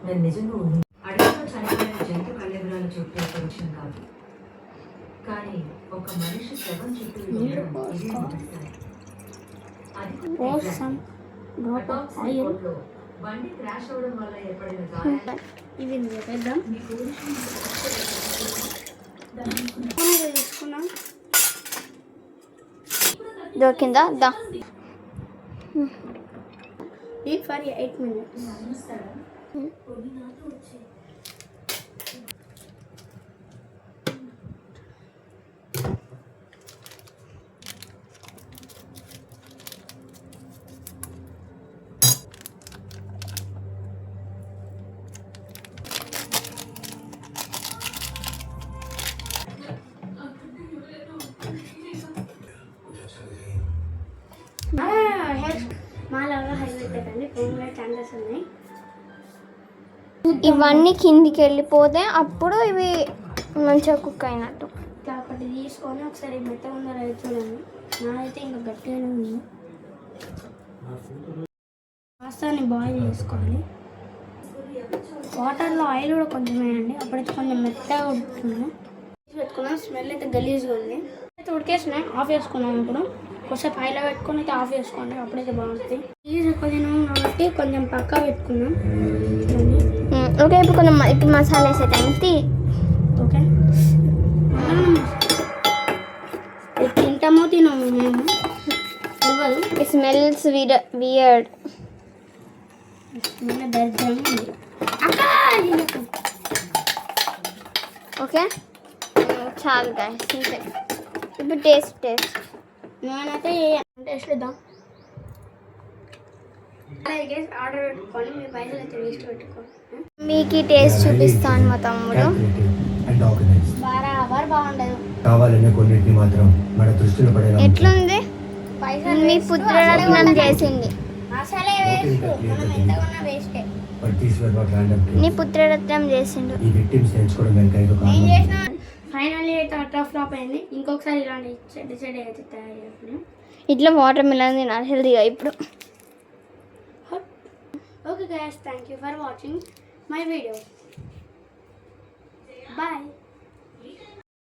నేను నిజంగా ఉంది అడవిలో చనిపోయిన జంతు కళ్ళెబరాల చుట్టూ విషయం కాదు, కానీ ఒక మనిషి శవం చుట్టూ ఇదే మొదటిసారి. బండి క్రాష్ అవడం వల్ల ఏర్పడిన దొరికిందా దా ఫర్ 8 minutes. మాలాగా హైలైట్ కానీ ఫోన్లో ఛాన్సెస్ ఉన్నాయి. ఇవన్నీ కిందికి వెళ్ళిపోతే అప్పుడు ఇవి మంచిగా కుక్ అయినట్టు. ఒకటి తీసుకొని ఒకసారి మెత్తగా ఉందో రైతు చూడండి. నాదైతే ఇంకా గట్టిగానే ఉంది. పాస్తాని బాయిల్ చేసుకోవాలి. వాటర్లో ఆయిల్ కూడా కొంచెం వేయండి, అప్పుడైతే కొంచెం మెత్తగా ఉడుకుతుంది. పెట్టుకున్నాం. స్మెల్ అయితే గలీజ్గా ఉంది. అయితే ఉడికేసినాయి, ఆఫ్ చేసుకున్నాం. ఇప్పుడు కొంచెం ఆయిల్ పెట్టుకొని అయితే ఆఫ్ చేసుకోండి, అప్పుడైతే బాగుంటుంది. చీజ్ ఎక్కువ తిన్నాం కాబట్టి కొంచెం పక్కా పెట్టుకున్నాం. ఓకే, ఇప్పుడు మసాలా వేసే టైంకి ఓకే తింటామో తినము మేము తెలియదు. It smells weird. ఓకే చాలు గాయస్, ఇంతే. ఇప్పుడు టేస్ట్ నేనైతే టేస్ట్ ఇద్దాం. ఆర్డర్ పెట్టుకోండి, మీ పైసలు అయితే వేస్ట్ పెట్టుకోండి. మీకు ఈ టేస్ట్ చూపిస్తాను మా తమ్ముడు. బరాబర్ బాగుండదు. కావాలనే కొన్నిటిని మాత్రం మన దృష్టిలో పడేలా ఎట్లుంది? పైసలు మీ పుత్రరత్నం చేసింది. అసలే వేస్ట్, మనం ఎంత కొన్నా వేస్టే. నీ పుత్రరత్నం చేసిండు. ఈ విక్టిమ్స్ నేర్చుకోవడం వెనక ఏదో నేను కారణం. చేసిన ఫైనల్లీ అయితే టఫ్ ఫ్లాప్ అయింది. ఇంకొకసారి ఇలాంటి డిసైడ్ అయితే తయారు చేస్తున్నాం. ఇట్లా వాటర్ మిలన్ తినాలి హెల్తీగా ఇప్పుడు. Okay guys, thank you for watching my video. Bye.